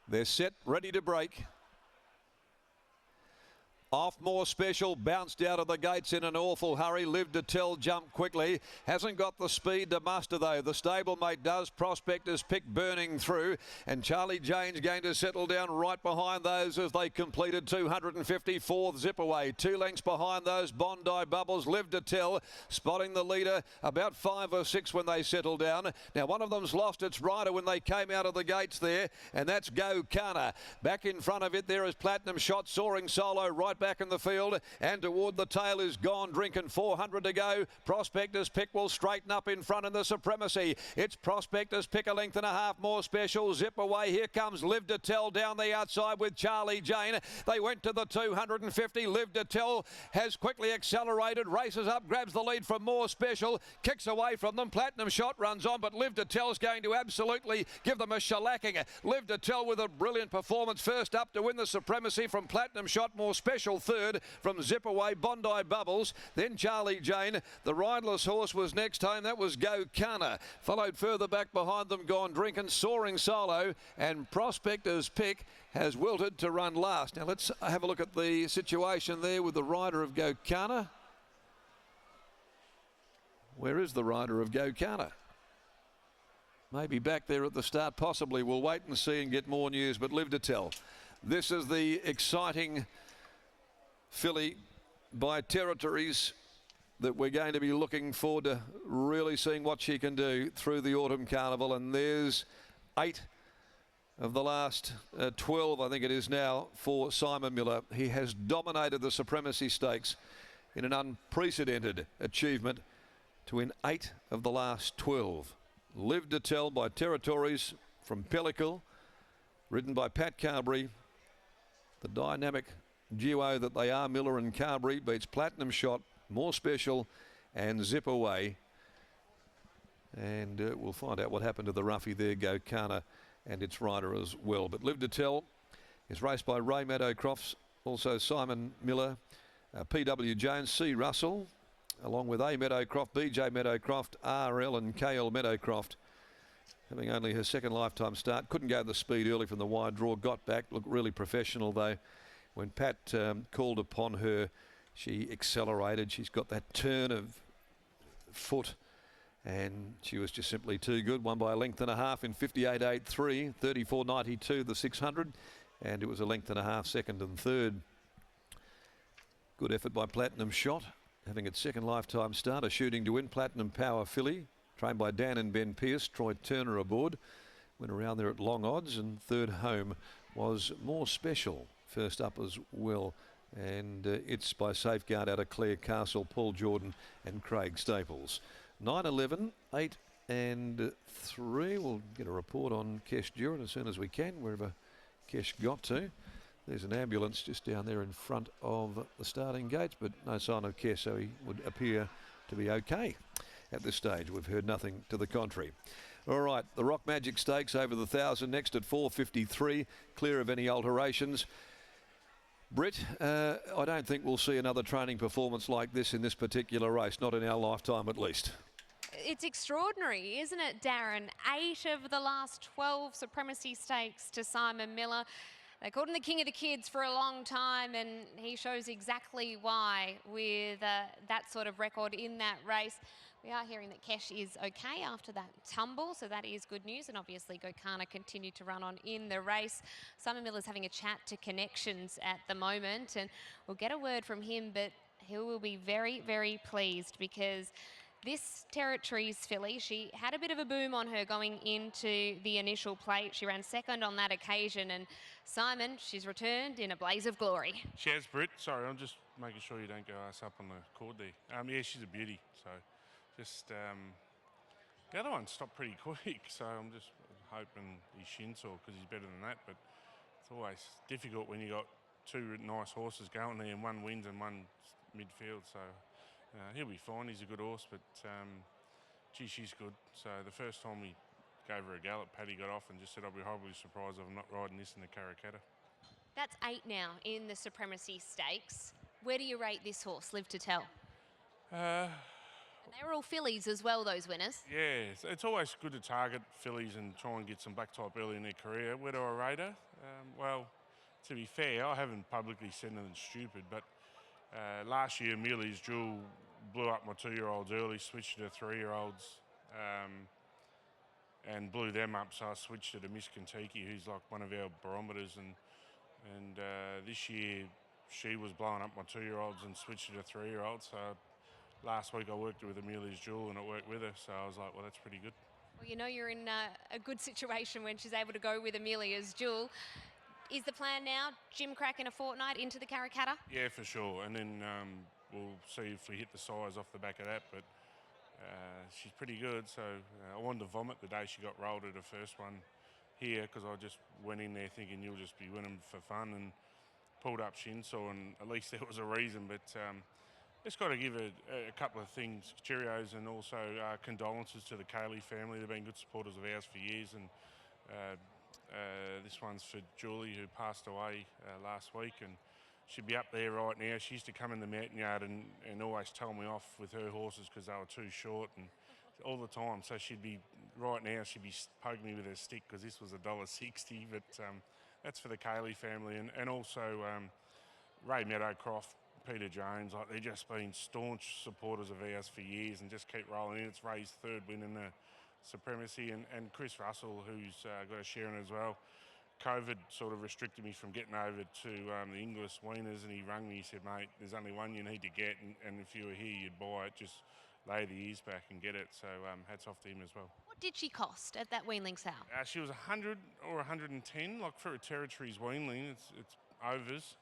They're set, ready to break. Off More Special, bounced out of the gates in an awful hurry. Live to Tell jumped quickly. Hasn't got the speed to muster though. The stablemate does. Prospector's Pick burning through. And Charlie Jane's going to settle down right behind those as they completed 254th Zip Away. 2 lengths behind those. Bondi Bubbles, Live to Tell, spotting the leader about 5 or 6 when they settle down. Now one of them's lost its rider when they came out of the gates there, and that's Go Kana. Back in front of it there is Platinum Shot, Soaring Solo right back in the field, and toward the tail is Gone Drinking. 400 to go. Prospector's Pick will straighten up in front in the supremacy. It's Prospector's Pick, a length and a half More Special. Zip Away. Here comes Live to Tell down the outside with Charlie Jane. They went to the 250. Live to Tell has quickly accelerated, races up, grabs the lead from More Special, kicks away from them. Platinum Shot runs on, but Live to Tell is going to absolutely give them a shellacking. Live to Tell with a brilliant performance, first up to win the supremacy from Platinum Shot. More Special third from Zip Away, Bondi Bubbles, then Charlie Jane. The riderless horse was next home. That was Go Kana. Followed further back behind them, Gone Drinking, Soaring Solo, and Prospector's Pick has wilted to run last. Now let's have a look at the situation there with the rider of Go Kana. Where is the rider of Go Kana? Maybe back there at the start, possibly. We'll wait and see and get more news, but Live to Tell. This is the exciting filly by Territories that we're going to be looking forward to really seeing what she can do through the Autumn Carnival. And there's 8 of the last 12, I think it is now, for Simon Miller. He has dominated the Supremacy Stakes in an unprecedented achievement to win 8 of the last 12. Live to Tell by Territories from Pellicle, ridden by Pat Carberry. The dynamic duo that they are, Miller and Carberry, beats Platinum Shot, More Special and Zip Away. And we'll find out what happened to the roughie there, Go Kana, and its rider as well. But Live to Tell is raced by Ray Meadowcrofts, also Simon Miller, P.W. Jones, C. Russell, along with A. Meadowcroft, B.J. Meadowcroft, R.L. and K.L. Meadowcroft. Having only her second lifetime start, couldn't go the speed early from the wide draw, got back, looked really professional though. When Pat called upon her, she accelerated. She's got that turn of foot, and she was just simply too good. Won by a length and a half in 58.83, 34.92 the 600, and it was a length and a half second and third. Good effort by Platinum Shot, having its second lifetime starter, shooting to win. Platinum Power filly, trained by Dan and Ben Pearce. Troy Turner aboard, went around there at long odds, and third home was More Special, first up as well, and it's by Safeguard out of Clare Castle, Paul Jordan and Craig Staples. 9-11, 8 and 3. We'll get a report on Kesh Duran as soon as we can, wherever Kesh got to. There's an ambulance just down there in front of the starting gates, but no sign of Kesh, so he would appear to be okay at this stage. We've heard nothing to the contrary. All right, the Rock Magic Stakes over the 1,000 next at 4:53, clear of any alterations. Britt, I don't think we'll see another training performance like this in this particular race, not in our lifetime at least. It's extraordinary, isn't it, Darren? 8 of the last 12 Supremacy Stakes to Simon Miller. They called him the king of the kids for a long time, and he shows exactly why with that sort of record in that race. We are hearing that Kesh is okay after that tumble, so that is good news. And obviously, Go Kana continued to run on in the race. Simon Miller's having a chat to Connections at the moment, and we'll get a word from him, but he will be very, very pleased because this Territories filly, she had a bit of a boom on her going into the initial plate. She ran second on that occasion, and Simon, she's returned in a blaze of glory. She has, Britt. Sorry, I'm just making sure you don't go ass up on the cord there. Yeah, she's a beauty. So just the other one stopped pretty quick. So I'm just hoping he's shin sore because he's better than that. But it's always difficult when you got 2 nice horses going there and one wins and one midfield. So he'll be fine. He's a good horse, but gee, she's good. So the first time we gave her a gallop, Paddy got off and just said, I'll be horribly surprised if I'm not riding this in the Karrakatta. That's 8 now in the Supremacy Stakes. Where do you rate this horse, Live to Tell? And they were all fillies as well, those winners. Yeah, it's always good to target fillies and try and get some black type early in their career. Where do I rate her? Well, to be fair, I haven't publicly said anything stupid, but last year Amelia's Jewel blew up my 2-year-olds early, switched to 3-year-olds, and blew them up. So I switched her to Miss Kentucky, who's like one of our barometers, and this year she was blowing up my 2-year-olds and switched her to 3-year-olds. So last week I worked with Amelia's Jewel and it worked with her, so I was like, well, that's pretty good. Well, you know you're in a good situation when she's able to go with Amelia's Jewel. Is the plan now, Jim Crack in a fortnight into the Karrakatta? Yeah, for sure. And then we'll see if we hit the size off the back of that. But she's pretty good. So I wanted to vomit the day she got rolled at her first one here, because I just went in there thinking you'll just be winning for fun, and pulled up shin sore, and at least there was a reason. But just got to give a couple of things, cheerios, and also condolences to the Cayley family. They've been good supporters of ours for years, and this one's for Julie, who passed away last week, and she'd be up there right now. She used to come in the mountain yard and always tell me off with her horses because they were too short, and all the time. So she'd be, right now, she'd be poking me with her stick because this was $1.60, but that's for the Cayley family, and also Ray Meadowcroft, Peter Jones, like they've just been staunch supporters of ours for years and just keep rolling in. It's Ray's third win in the Supremacy, and Chris Russell, who's got a share in it as well. COVID sort of restricted me from getting over to the English Wieners, and he rang me, he said, mate, there's only one you need to get, and if you were here you'd buy it, just lay the ears back and get it. So hats off to him as well. What did she cost at that weanling sale? She was 100 or 110, like for a territories weanling, it's overs,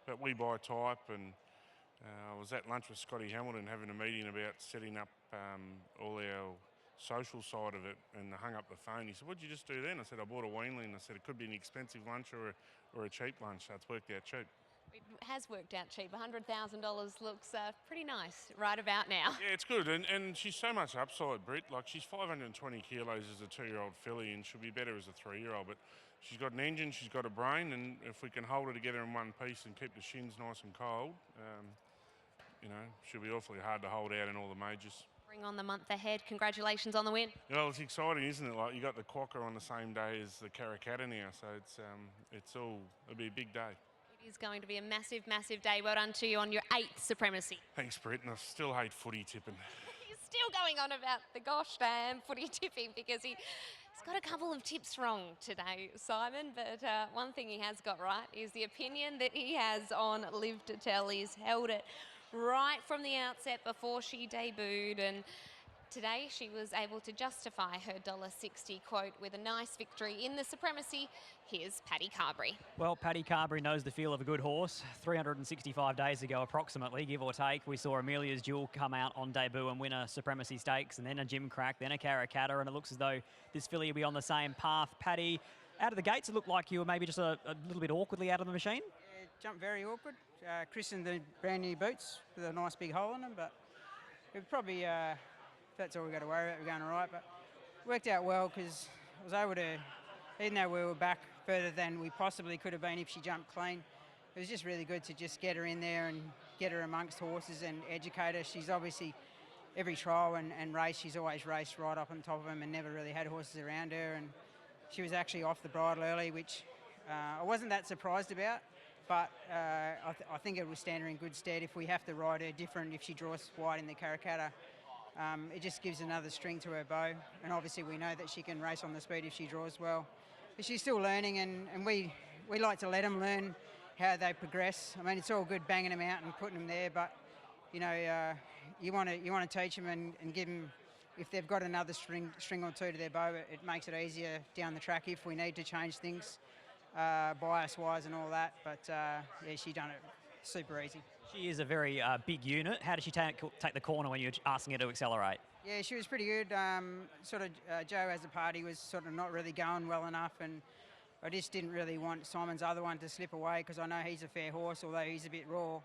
but we buy type, and I was at lunch with Scotty Hamilton having a meeting about setting up all our social side of it, and I hung up the phone. He said, what'd you just do then? I said, I bought a weanling. I said, it could be an expensive lunch or a cheap lunch, so it's worked out cheap. It has worked out cheap. $100,000 looks pretty nice right about now. Yeah, it's good, and she's so much upside, Britt. Like, she's 520 kilos as a 2-year-old filly, and she'll be better as a 3-year-old, but she's got an engine, she's got a brain, and if we can hold her together in one piece and keep the shins nice and cold, you know, she'll be awfully hard to hold out in all the majors. Bring on the month ahead. Congratulations on the win. Well, it's exciting, isn't it? Like, you got the Quokka on the same day as the Karrakatta now, so it'll be a big day. It is going to be a massive, massive day. Well done to you on your 8th Supremacy. Thanks, Britt, and I still hate footy tipping. He's still going on about the gosh damn footy tipping because he's got a couple of tips wrong today, Simon, but one thing he has got right is the opinion that he has on Live to Tell. He's held it right from the outset before she debuted, and today she was able to justify her $1.60 quote with a nice victory in the Supremacy. Here's Paddy Carberry. Well, Paddy Carberry knows the feel of a good horse. 365 days ago, approximately, give or take, we saw Amelia's Jewel come out on debut and win a Supremacy Stakes, and then a Jim Crack, then a Karrakatta, and it looks as though this filly will be on the same path. Paddy, out of the gates, it looked like you were maybe just a little bit awkwardly out of the machine. Yeah, jumped very awkward. Christened the brand new boots with a nice big hole in them, but it probably, that's all we got to worry about, we're going all right, but it worked out well because I was able to, even though we were back further than we possibly could have been if she jumped clean, it was just really good to just get her in there and get her amongst horses and educate her. She's obviously, every trial and race, she's always raced right up on top of them and never really had horses around her, and she was actually off the bridle early, which I wasn't that surprised about. But I think it will stand her in good stead if we have to ride her different if she draws wide in the Karrakatta. It just gives another string to her bow, and obviously we know that she can race on the speed if she draws well. But she's still learning, and we like to let them learn how they progress. I mean, it's all good banging them out and putting them there, but you know, you want to teach them and give them, if they've got another string or two to their bow, it makes it easier down the track if we need to change things. Bias-wise and all that, but yeah, she done it super easy. She is a very big unit. How did she take the corner when you were asking her to accelerate? Yeah, she was pretty good. Joe as a party was sort of not really going well enough, and I just didn't really want Simon's other one to slip away because I know he's a fair horse, although he's a bit raw.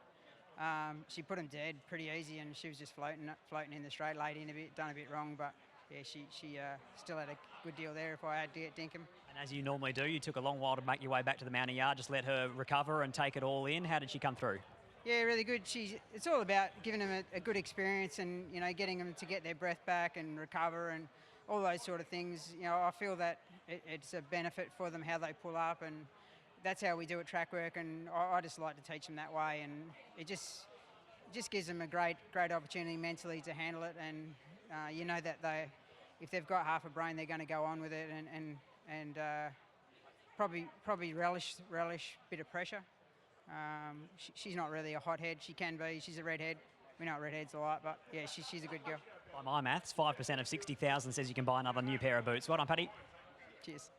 She put him dead pretty easy, and she was just floating in the straight, laid in a bit, done a bit wrong, but yeah, she still had a good deal there if I had to get Dinkum. And as you normally do, you took a long while to make your way back to the mounting yard, just let her recover and take it all in. How did she come through? Yeah, really good. It's all about giving them a good experience and, you know, getting them to get their breath back and recover and all those sort of things. You know, I feel that it's a benefit for them how they pull up, and that's how we do it, track work, and I just like to teach them that way, and it just gives them a great opportunity mentally to handle it, and you know that if they've got half a brain, they're going to go on with it and probably relish a bit of pressure. She's not really a hothead. She can be. She's a redhead. We know what redheads are like, but yeah, she's a good girl. By my maths, 5% of 60,000 says you can buy another new pair of boots. Well done, Paddy. Cheers.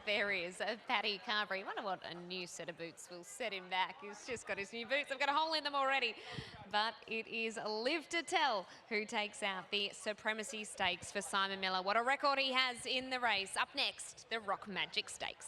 There is Paddy Carberry. Wonder what a new set of boots will set him back. He's just got his new boots. I've got a hole in them already. But it is Live to Tell who takes out the Supremacy Stakes for Simon Miller. What a record he has in the race. Up next, the Rock Magic Stakes.